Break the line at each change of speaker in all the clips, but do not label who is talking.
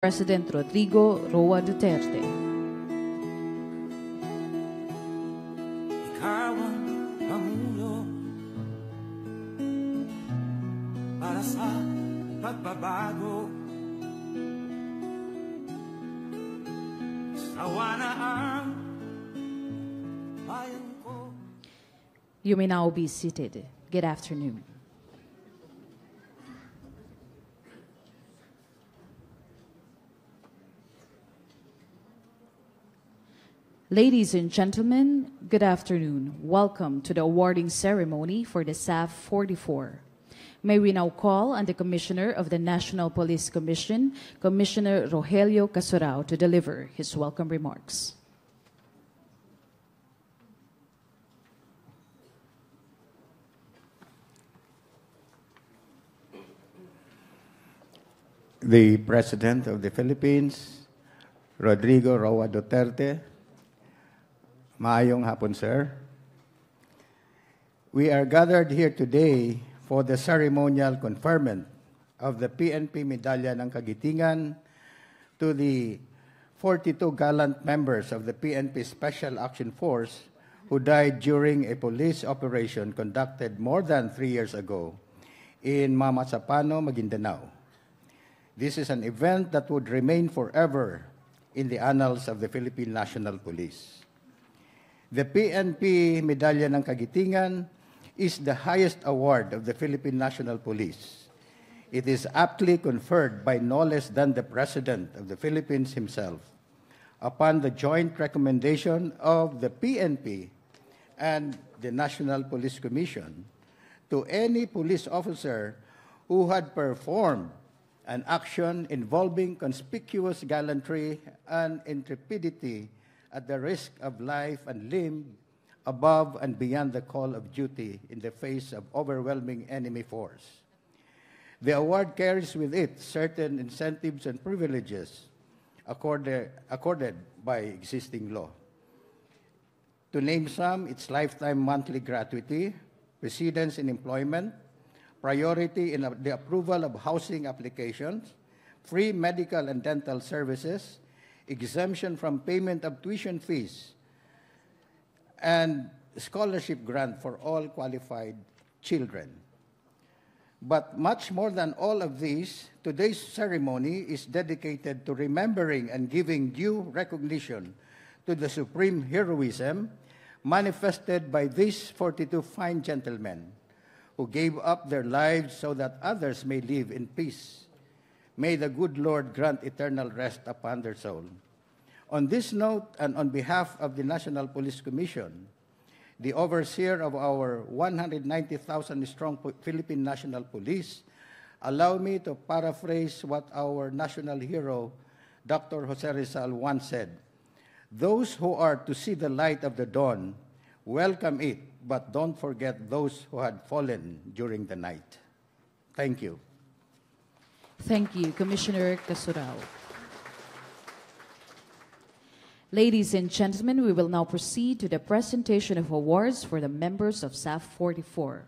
President Rodrigo Roa Duterte.
Ikaw ang pangulo para sa pagbabago. Sawa na ang bayan ko.
You may now be seated. Good afternoon. Ladies and gentlemen, good afternoon. Welcome to the awarding ceremony for the SAF 44. May we now call on the Commissioner of the National Police Commission, Commissioner Rogelio Casurao, to deliver his welcome remarks.
The President of the Philippines, Rodrigo Roa Duterte. Maayong hapon, sir. We are gathered here today for the ceremonial conferment of the PNP Medalya ng Kagitingan to the 42 gallant members of the PNP Special Action Force who died during a police operation conducted more than 3 years ago in Mamasapano, Maguindanao. This is an event that would remain forever in the annals of the Philippine National Police. The PNP Medalya ng Kagitingan is the highest award of the Philippine National Police. It is aptly conferred by no less than the President of the Philippines himself upon the joint recommendation of the PNP and the National Police Commission to any police officer who had performed an action involving conspicuous gallantry and intrepidity at the risk of life and limb above and beyond the call of duty in the face of overwhelming enemy force. The award carries with it certain incentives and privileges accorded by existing law. To name some, it's lifetime monthly gratuity, precedence in employment, priority in the approval of housing applications, free medical and dental services, exemption from payment of tuition fees, and scholarship grant for all qualified children. But much more than all of these, today's ceremony is dedicated to remembering and giving due recognition to the supreme heroism manifested by these 42 fine gentlemen who gave up their lives so that others may live in peace. May the good Lord grant eternal rest upon their soul. On this note, and on behalf of the National Police Commission, the overseer of our 190,000-strong Philippine National Police, allow me to paraphrase what our national hero, Dr. Jose Rizal, once said: "Those who are to see the light of the dawn, welcome it, but don't forget those who had fallen during the night." Thank you.
Thank you, Commissioner Casurao. Ladies and gentlemen, we will now proceed to the presentation of awards for the members of SAF 44.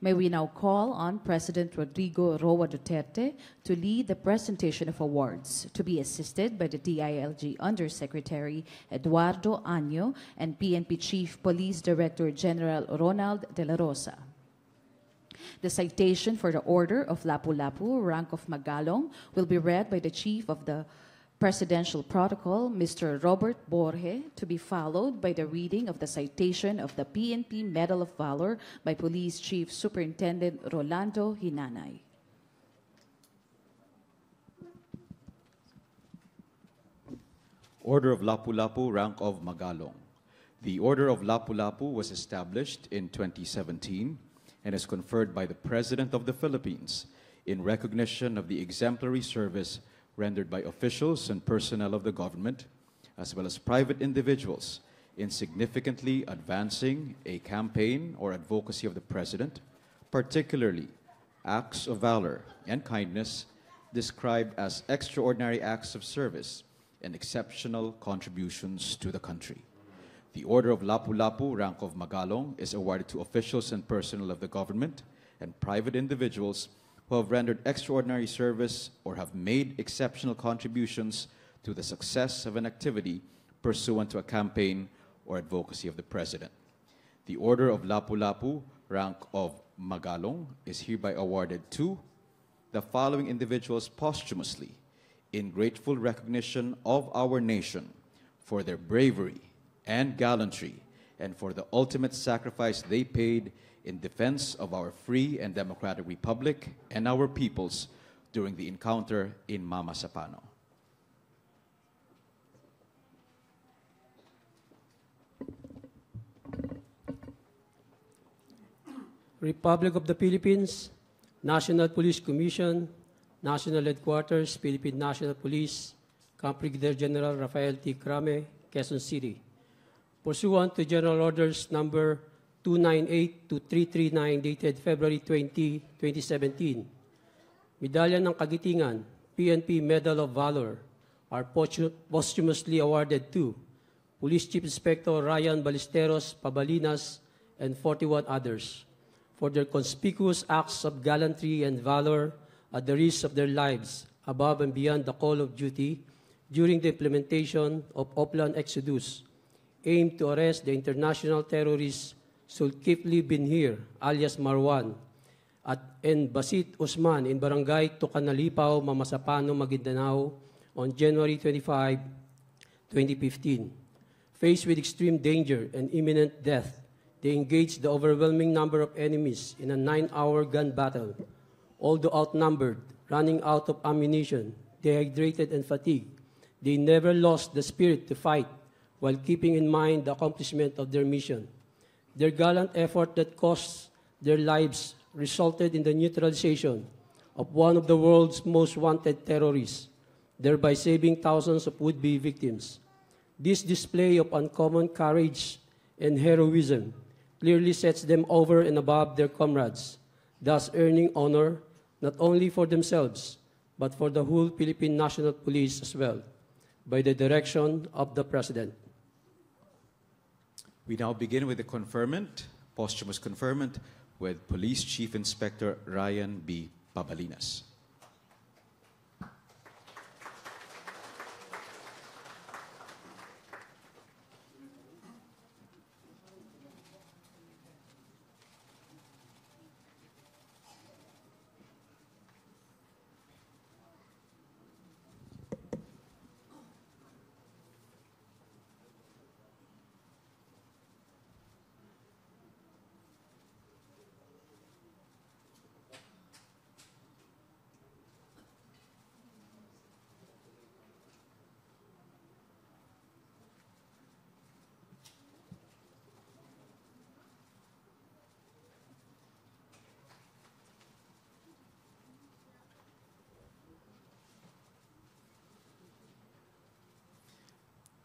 May we now call on President Rodrigo Roa Duterte to lead the presentation of awards, to be assisted by the DILG Undersecretary Eduardo Año and PNP Chief Police Director General Ronald De La Rosa. The citation for the Order of Lapu-Lapu, Rank of Magalong, will be read by the Chief of the Presidential Protocol, Mr. Robert Borge, to be followed by the reading of the citation of the PNP Medal of Valor by Police Chief Superintendent Rolando Hinanay.
Order of Lapu-Lapu, Rank of Magalong. The Order of Lapu-Lapu was established in 2017 and is conferred by the President of the Philippines in recognition of the exemplary service rendered by officials and personnel of the government, as well as private individuals, in significantly advancing a campaign or advocacy of the President, particularly acts of valor and kindness described as extraordinary acts of service and exceptional contributions to the country. The Order of Lapu-Lapu, Rank of Magalong, is awarded to officials and personnel of the government and private individuals who have rendered extraordinary service or have made exceptional contributions to the success of an activity pursuant to a campaign or advocacy of the President. The Order of Lapu-Lapu, rank of Magalong, is hereby awarded to the following individuals posthumously in grateful recognition of our nation for their bravery and gallantry and for the ultimate sacrifice they paid in defense of our free and democratic republic and our peoples during the encounter in Mama Sapano.
Republic of the Philippines, National Police Commission, National Headquarters, Philippine National Police, Camp Brigadier General Rafael T. Crame, Quezon City. Pursuant to General Orders Number 298-2339 dated February 20, 2017, Medalya ng Kagitingan, PNP Medal of Valor, are posthumously awarded to Police Chief Inspector Ryan Ballesteros Pabalinas and 41 others for their conspicuous acts of gallantry and valor at the risk of their lives above and beyond the call of duty during the implementation of Oplan Exodus, aimed to arrest the international terrorist Zulkifli Binhir, alias Marwan, and Basit Usman in Barangay Tucanalipaw, Mamasapano, Maguindanao on January 25, 2015. Faced with extreme danger and imminent death, they engaged the overwhelming number of enemies in a 9-hour gun battle. Although outnumbered, running out of ammunition, dehydrated and fatigued, they never lost the spirit to fight while keeping in mind the accomplishment of their mission. Their gallant effort that cost their lives resulted in the neutralization of one of the world's most wanted terrorists, thereby saving thousands of would-be victims. This display of uncommon courage and heroism clearly sets them over and above their comrades, thus earning honor not only for themselves, but for the whole Philippine National Police as well, by the direction of the President.
We now begin with the conferment, posthumous conferment, with Police Chief Inspector Ryan B. Pabalinas.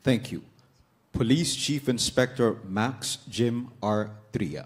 Thank you. Police Chief Inspector Max Jim R. Tria.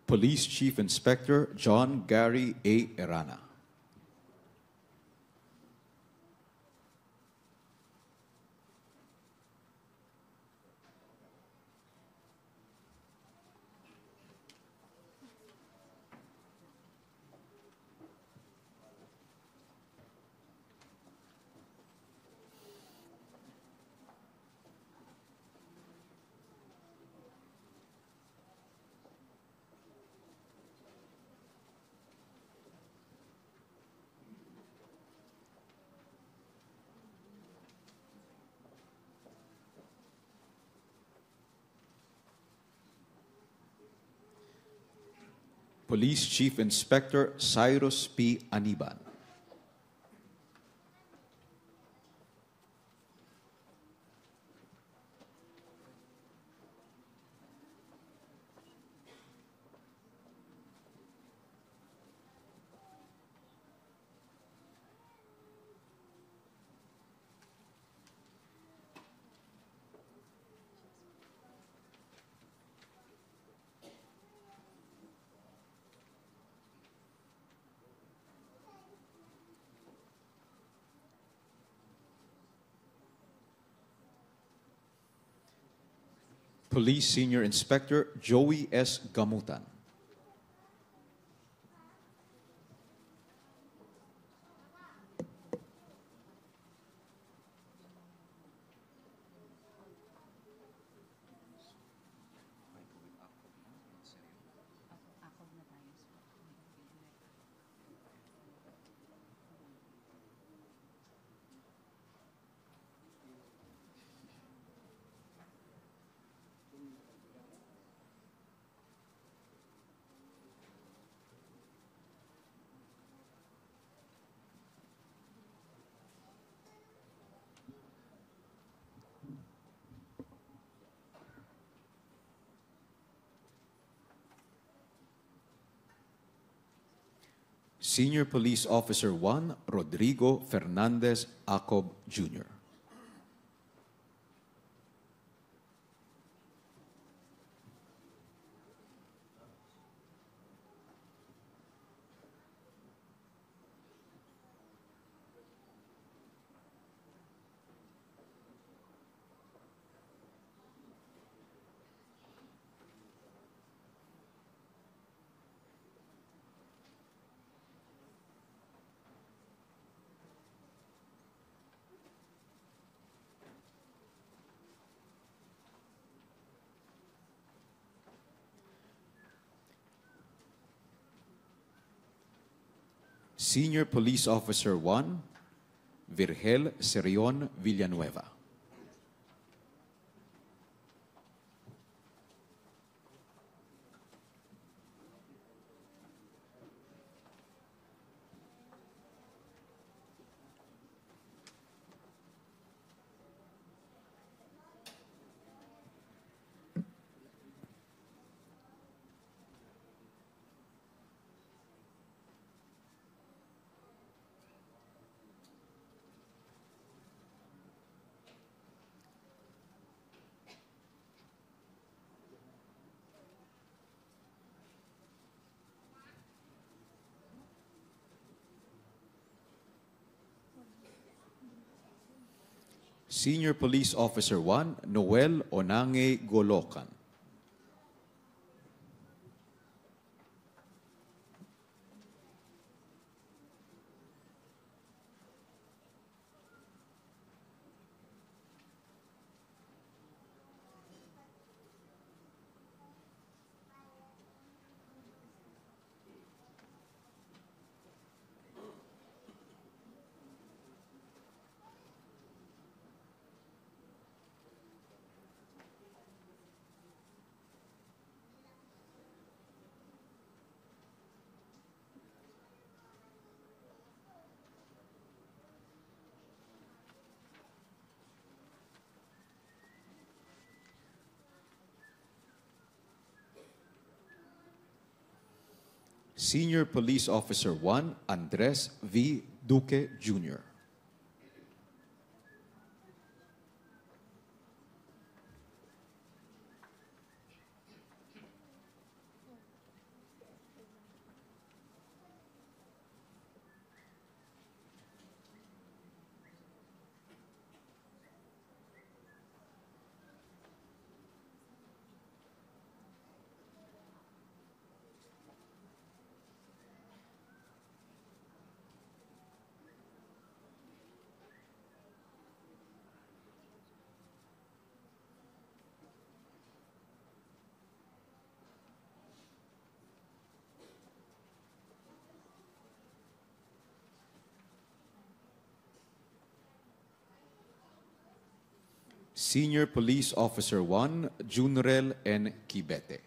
Police Chief Inspector John Gary A. Erana. Police Chief Inspector Cyrus P. Aniban. Police Senior Inspector Joey S. Gamutan. Senior Police Officer 1, Rodrigo Fernandez Acob Jr. Senior Police Officer 1, Virgel Serion Villanueva. Senior Police Officer 1, Noel Onange Golokan. Senior Police Officer 1, Andres V. Duque Jr. Senior Police Officer 1, Junrel N. Kibete.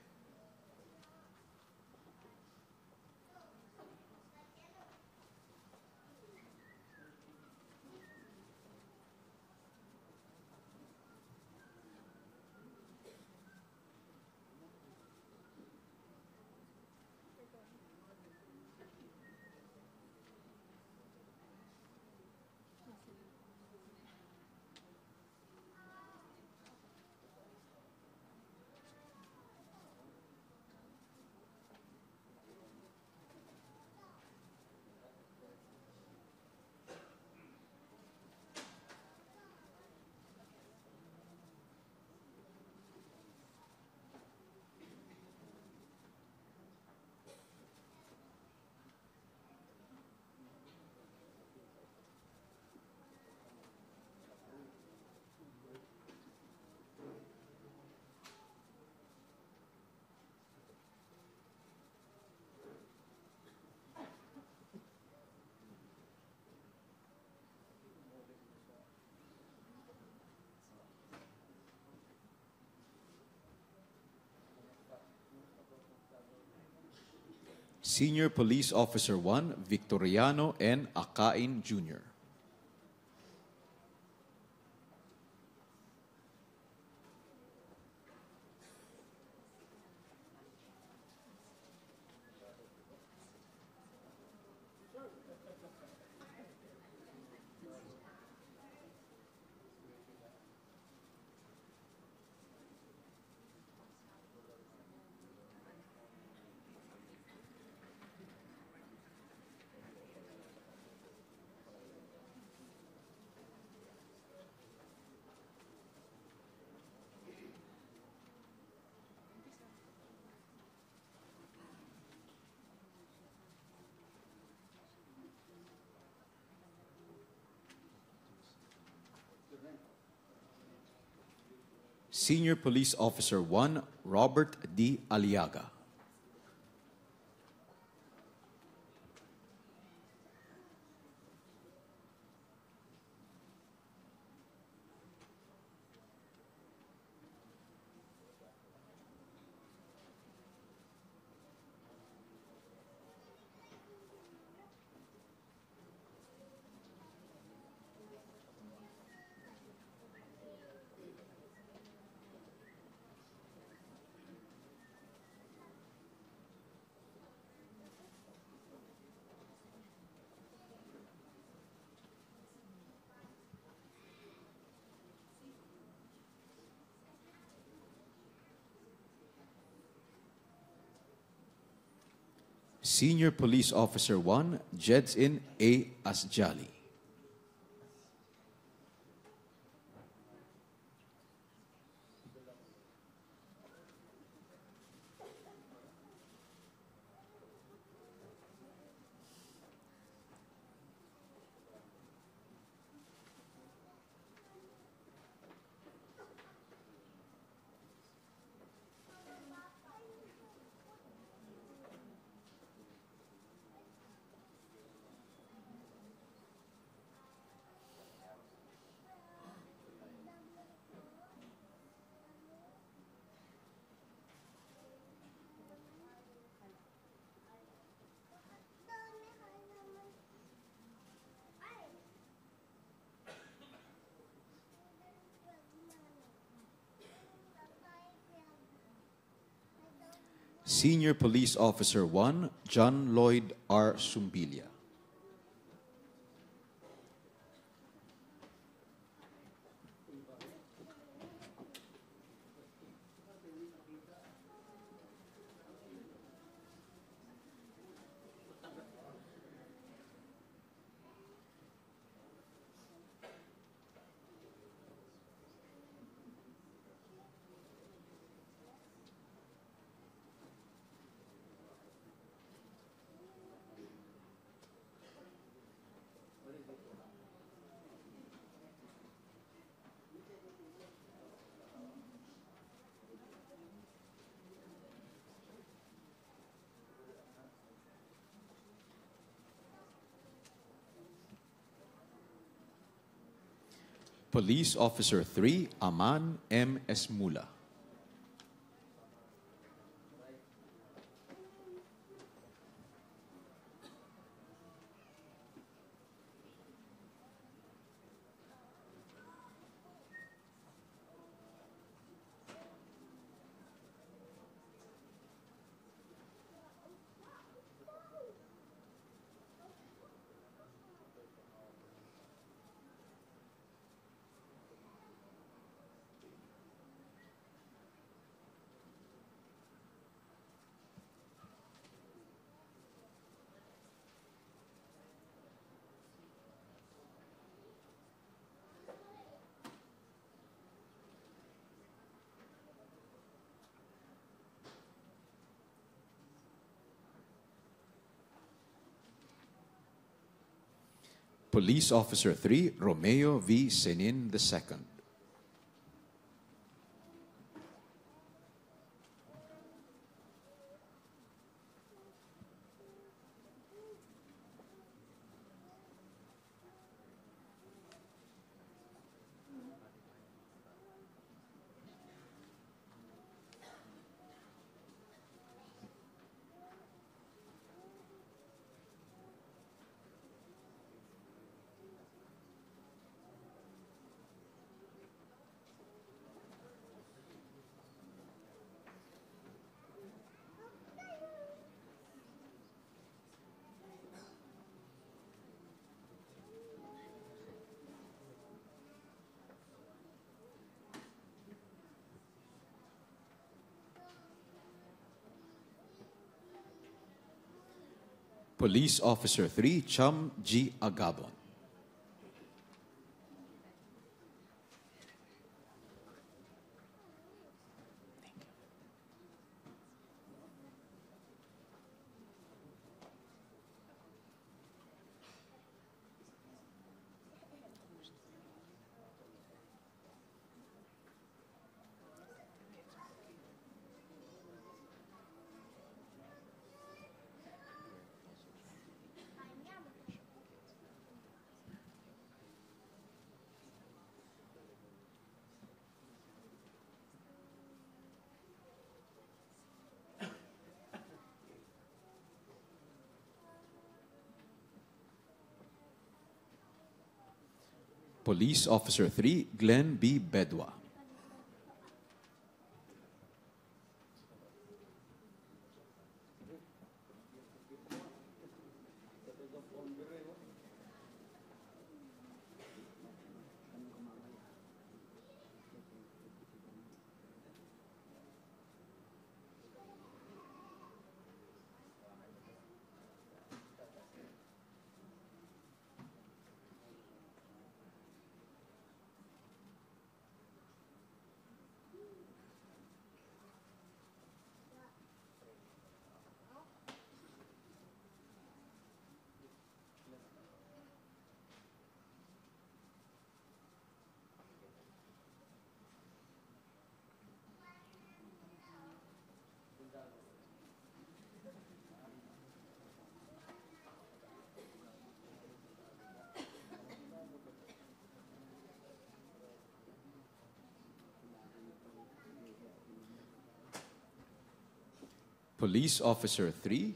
Senior Police Officer 1, Victoriano N. Akain Jr. Senior Police Officer 1, Robert D. Aliaga. Senior Police Officer 1, Jedsin A. Asjali. Senior Police Officer 1, John Lloyd R. Sumbilia. Police Officer 3, Aman M. Esmula. Police Officer 3, Romeo V. Senin II. Police Officer 3, Cham G. Agabon. Police Officer 3, Glenn B. Bedwa. Police Officer 3,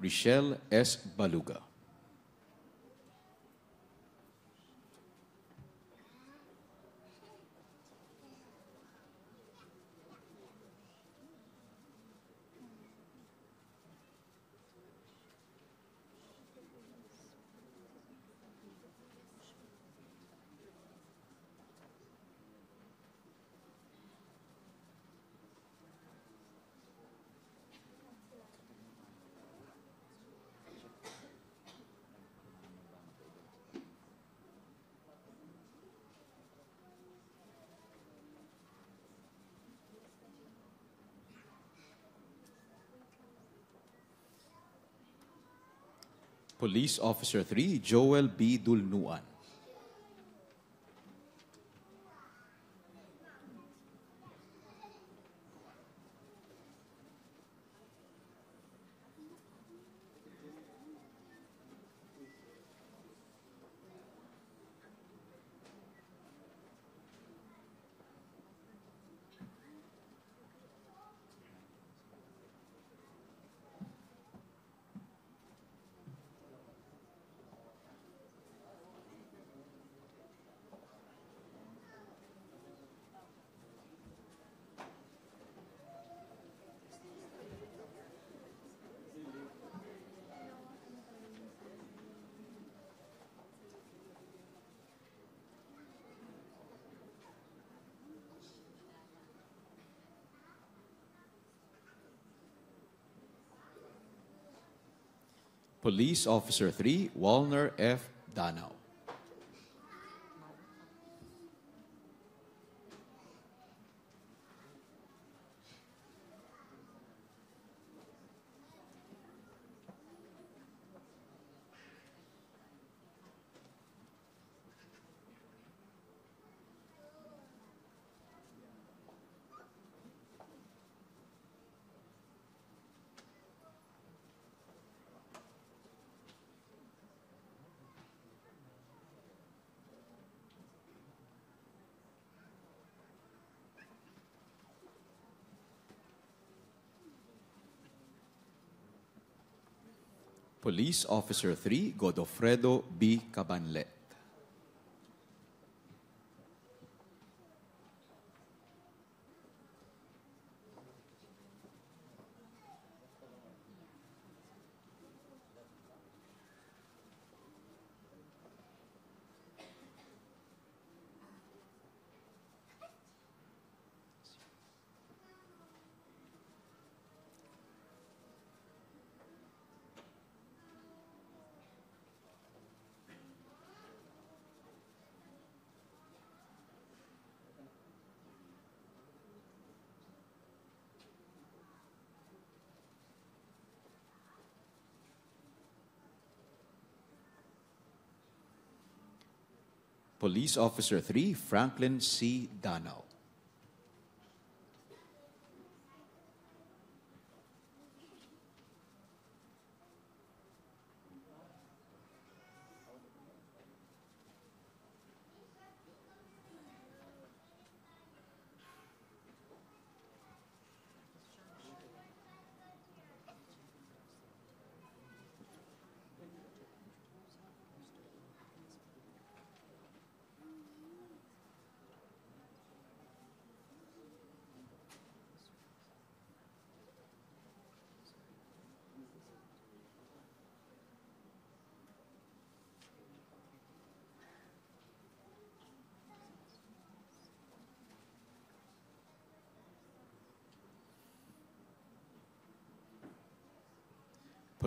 Richelle S. Baluga. Police Officer 3, Joel B. Dulnuan. Police Officer 3, Walner F. Danao. Police Officer 3, Godofredo B. Cabanlet. Police Officer 3, Franklin C. Danao.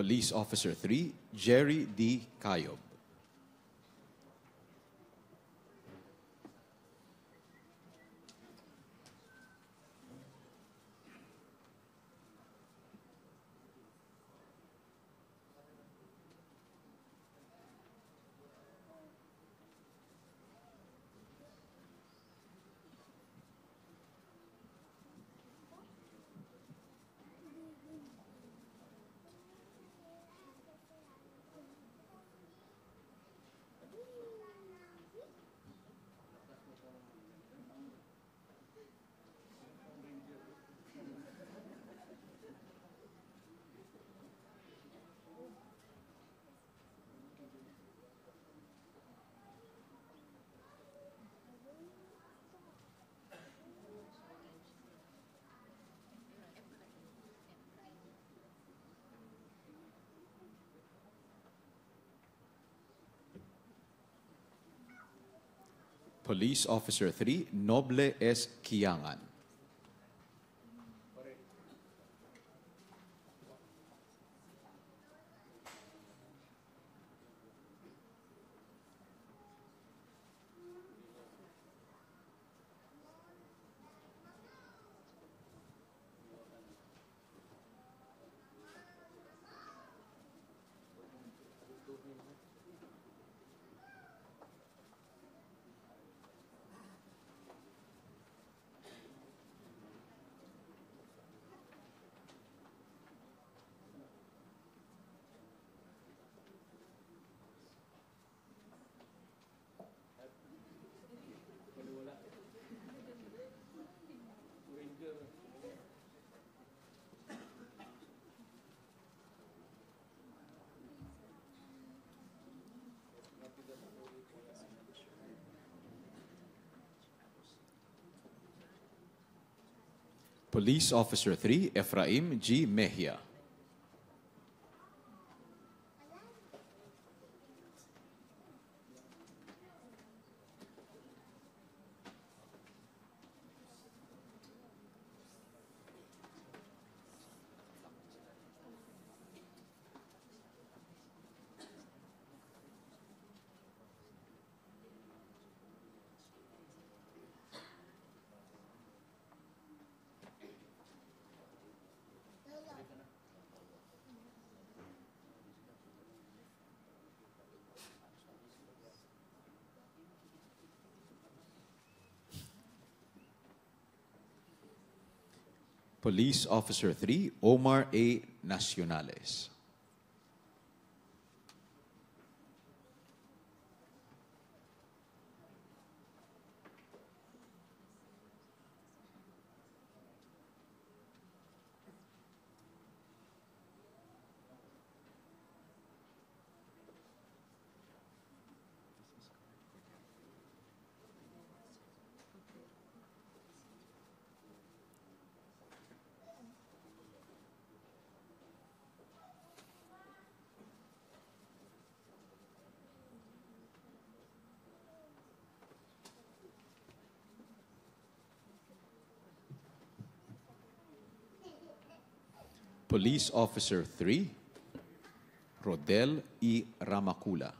Police Officer 3, Jerry D. Cayob. Police Officer 3, Noble S. Kiangan. Police Officer 3, Ephraim G. Mejia. Police Officer 3, Omar A. Nacionales. Police Officer 3, Rodel E. Ramacula.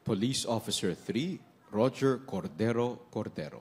Police Officer 3, Roger Cordero Cordero.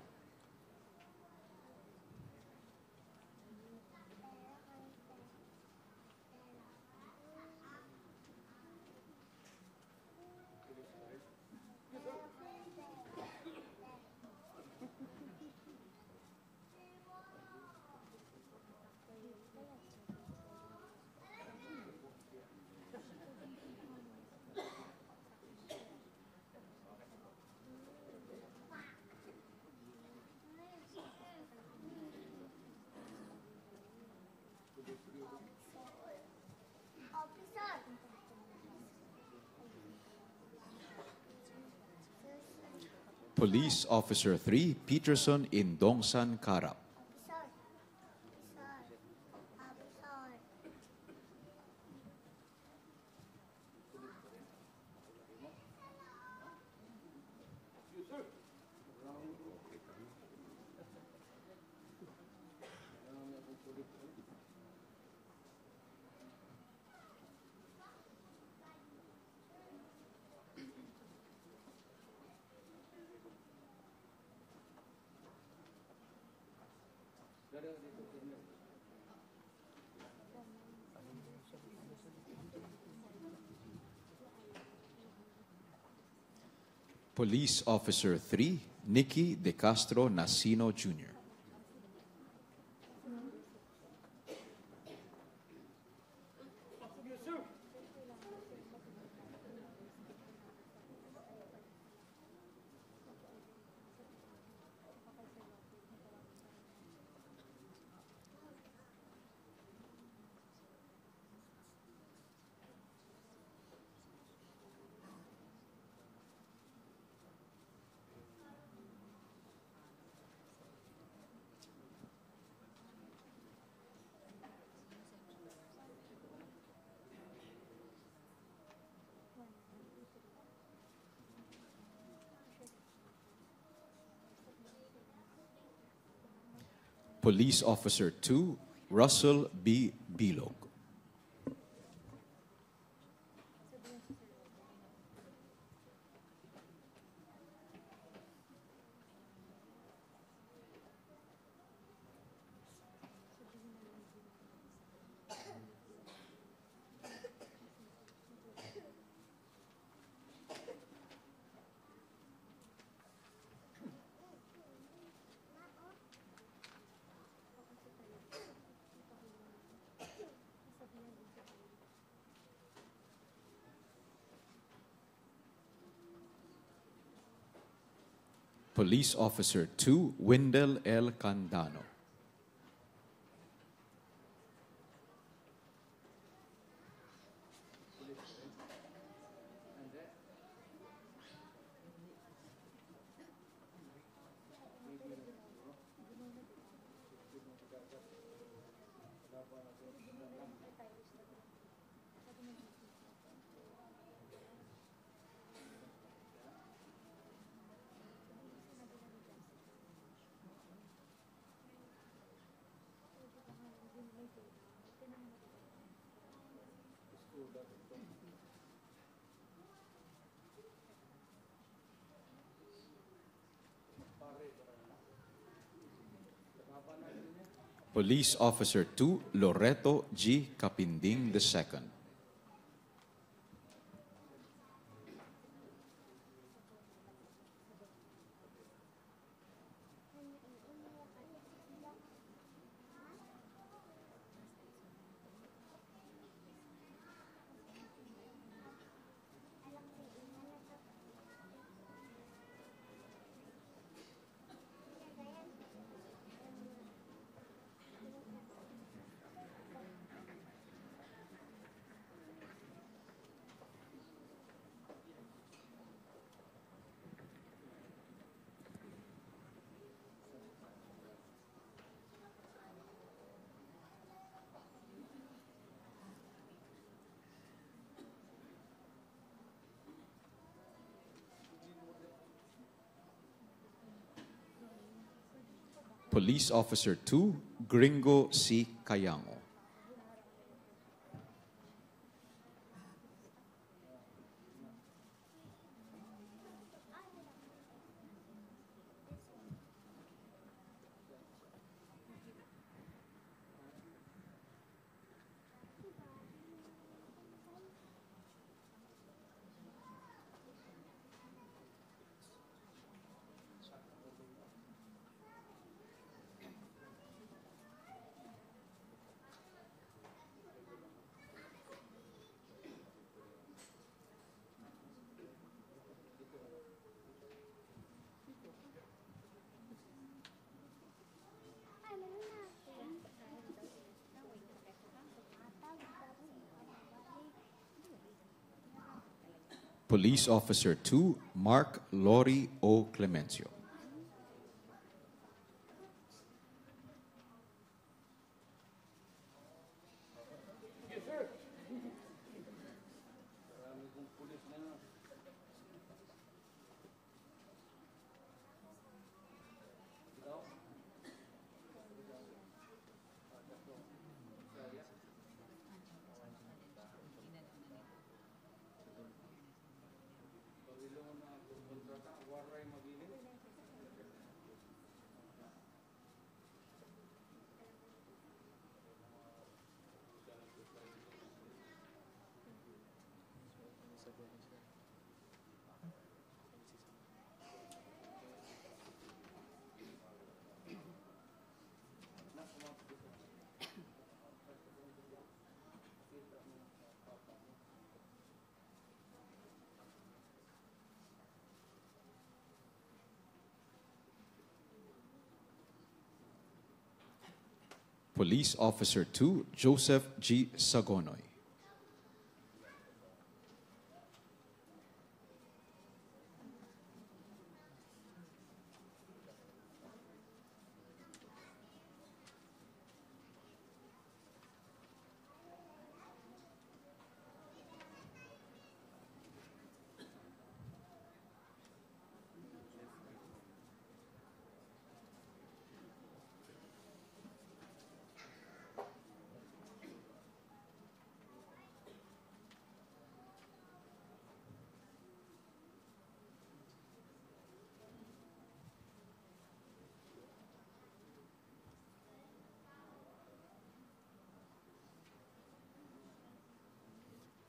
Police Officer 3, Peterson Indongsan Karap. Police Officer 3, Nicky De Castro Nasino Jr. Police Officer 2, Russell B. Bilog. Police Officer 2, Wendell L. Candano. Police Officer 2, Loreto G. Capinding II. Police Officer 2, Gringo C. Cayango. Police Officer 2, Mark Lori O. Clemencio. Police Officer 2, Joseph G. Sagonoy.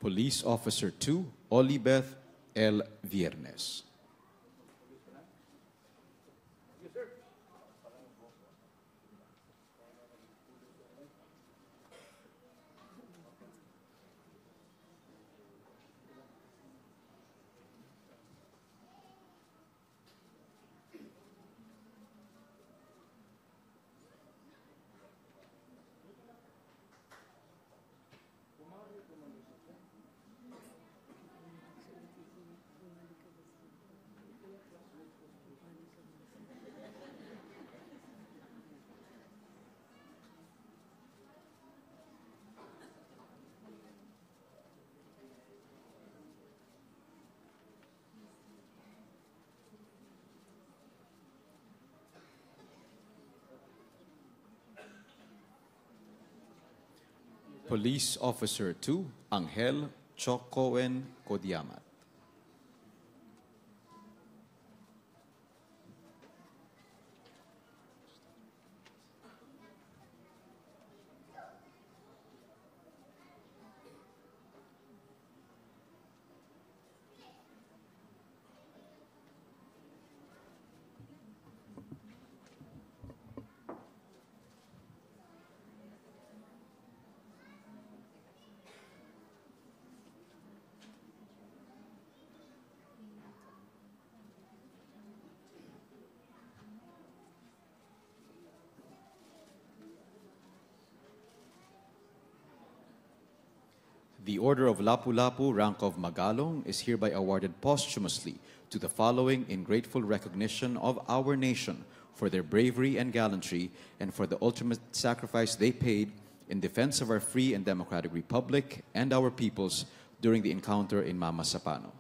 Police Officer 2, Olibeth L. Viernes. Police Officer 2, Angel Chocoen Kodiamat. The Order of Lapu-Lapu, rank of Magalong, is hereby awarded posthumously to the following in grateful recognition of our nation for their bravery and gallantry and for the ultimate sacrifice they paid in defense of our free and democratic republic and our peoples during the encounter in Mama Sapano.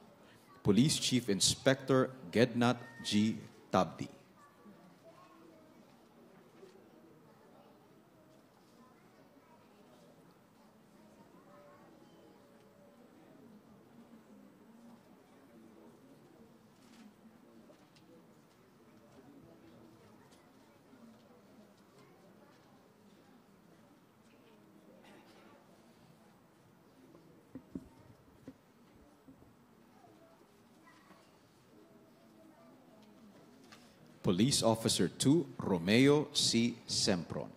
Police Chief Inspector Gednat G. Tabdi. Police Officer 2, Romeo C. Sempron.